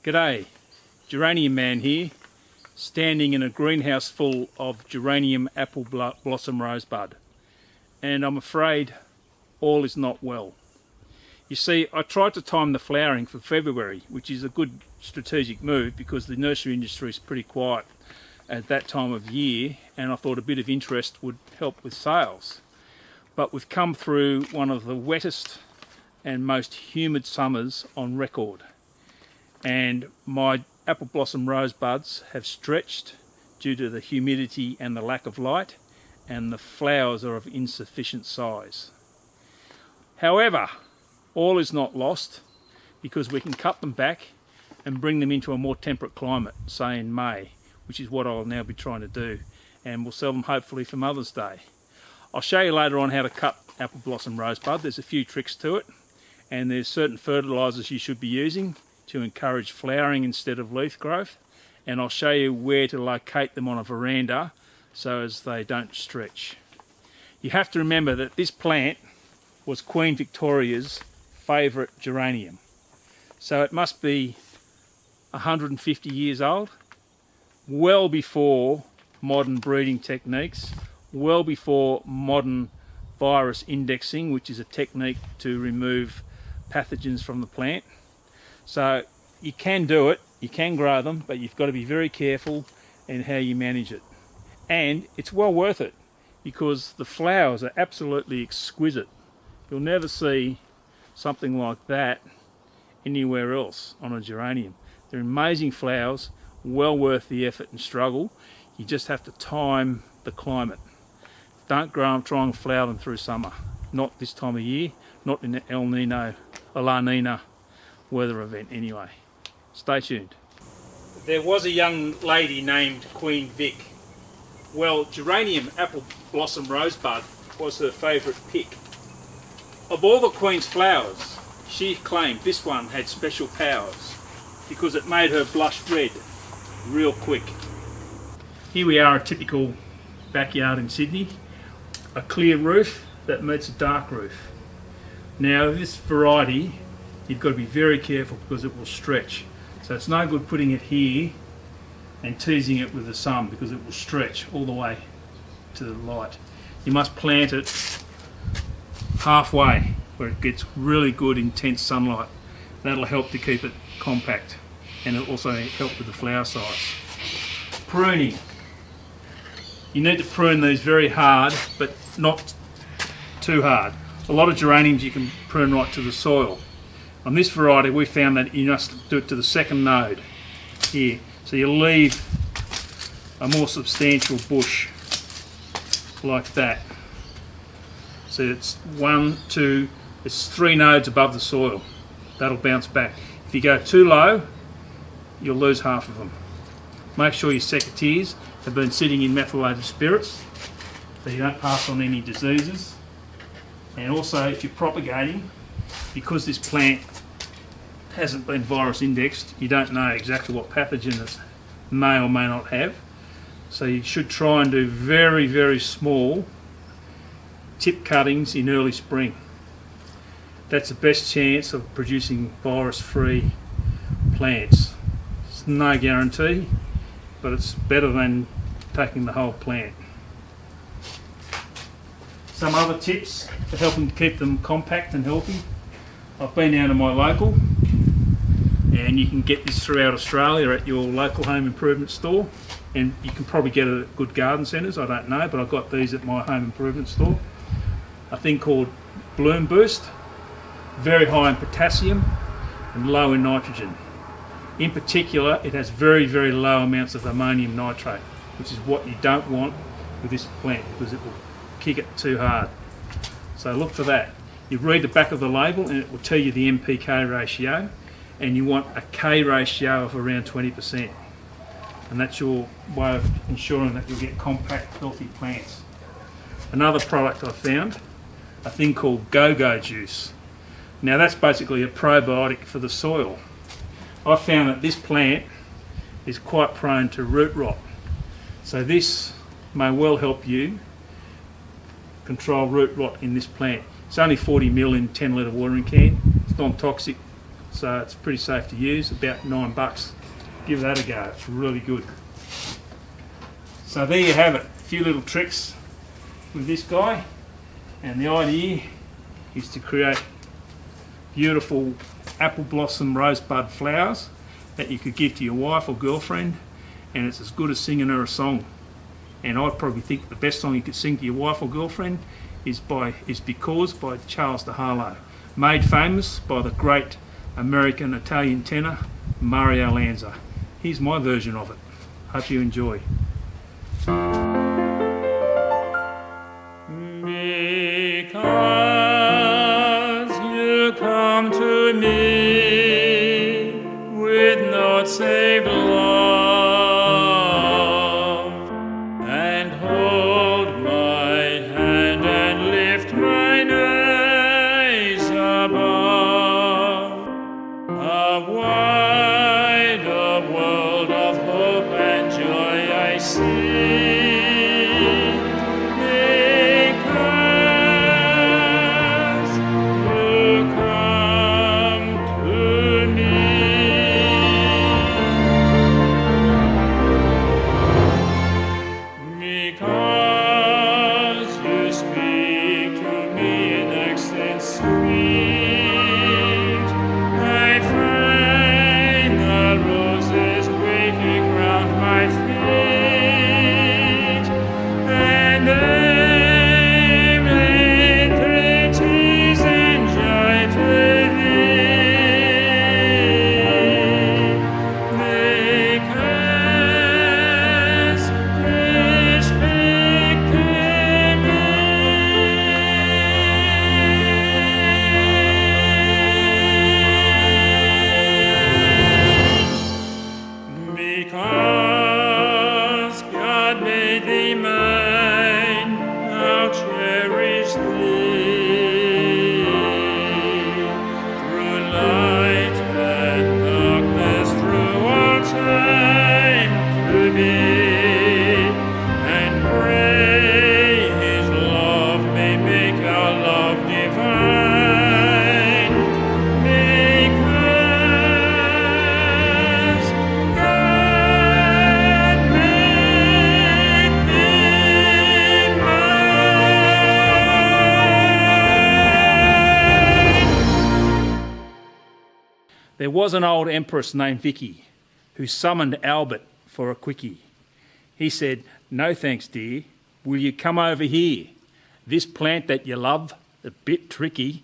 G'day, Geranium Man here, standing in a greenhouse full of geranium apple blossom rosebud, and I'm afraid all is not well. You see, I tried to time the flowering for February, which is a good strategic move because the nursery industry is pretty quiet at that time of year, and I thought a bit of interest would help with sales. But we've come through one of the wettest and most humid summers on record, and my apple blossom rosebuds have stretched due to the humidity and the lack of light, and the flowers are of insufficient size. However, all is not lost, because we can cut them back and bring them into a more temperate climate, say in May, which is what I'll now be trying to do, and we'll sell them hopefully for Mother's Day. I'll show you later on how to cut apple blossom rosebud. There's a few tricks to it, and there's certain fertilisers you should be using to encourage flowering instead of leaf growth, and I'll show you where to locate them on a veranda so as they don't stretch. You have to remember that this plant was Queen Victoria's favourite geranium, so it must be 150 years old, well before modern breeding techniques, well before modern virus indexing, which is a technique to remove pathogens from the plant. So you can do it, you can grow them, but you've got to be very careful in how you manage it. And it's well worth it because the flowers are absolutely exquisite. You'll never see something like that anywhere else on a geranium. They're amazing flowers, well worth the effort and struggle. You just have to time the climate. Don't grow them, try and flower them through summer. Not this time of year, not in the La Nina weather event anyway. Stay tuned. There was a young lady named Queen Vic. Well, geranium apple blossom rosebud was her favourite pick. Of all the Queen's flowers, she claimed this one had special powers because it made her blush red real quick. Here we are, a typical backyard in Sydney. A clear roof that meets a dark roof. Now this variety, you've got to be very careful because it will stretch. So it's no good putting it here and teasing it with the sun because it will stretch all the way to the light. You must plant it halfway where it gets really good intense sunlight. That'll help to keep it compact, and it'll also help with the flower size. Pruning. You need to prune these very hard, but not too hard. A lot of geraniums you can prune right to the soil. On this variety we found that you must do it to the second node here. So you leave a more substantial bush like that. So it's 1, 2, it's 3 nodes above the soil. That'll bounce back. If you go too low, you'll lose half of them. Make sure your secateurs have been sitting in methylated spirits so you don't pass on any diseases. And also, if you're propagating, because this plant hasn't been virus indexed, you don't know exactly what pathogen it may or may not have. So you should try and do very, very small tip cuttings in early spring. That's the best chance of producing virus-free plants. It's no guarantee, but it's better than taking the whole plant. Some other tips for helping to keep them compact and healthy. I've been down to my local, and you can get this throughout Australia at your local home improvement store, and you can probably get it at good garden centres, I don't know, but I've got these at my home improvement store. A thing called Bloom Boost, very high in potassium and low in nitrogen. In particular, it has very, very low amounts of ammonium nitrate, which is what you don't want with this plant because it will kick it too hard. So look for that. You read the back of the label and it will tell you the NPK ratio, and you want a K ratio of around 20%. And that's your way of ensuring that you'll get compact, healthy plants. Another product I found, a thing called Go-Go juice. Now that's basically a probiotic for the soil. I found that this plant is quite prone to root rot. So this may well help you control root rot in this plant. It's only 40 ml in 10 litre watering can. It's non-toxic, So it's pretty safe to use, about $9. Give that a go, it's really good. So there you have it, a few little tricks with this guy, and the idea is to create beautiful apple blossom rosebud flowers that you could give to your wife or girlfriend, and it's as good as singing her a song. And I probably think the best song you could sing to your wife or girlfriend is Because by Charles de Harlow, made famous by the great American Italian tenor Mario Lanza. Here's my version of it. Hope you enjoy. Because you come to me with naught save love, and hold my hand and lift mine eyes above, a wider world of hope and joy I see. Because you speak to me in accents sweet, I find the roses waking round my feet, and I'm laid entreaties and joy to because God made thee mine, I'll cherish thee through light and darkness, through all time to be, and pray His love may make our love divine. Because God made thee mine. There was an old empress named Vicky who summoned Albert for a quickie. He said, "No thanks, dear. Will you come over here? This plant that you love, a bit tricky,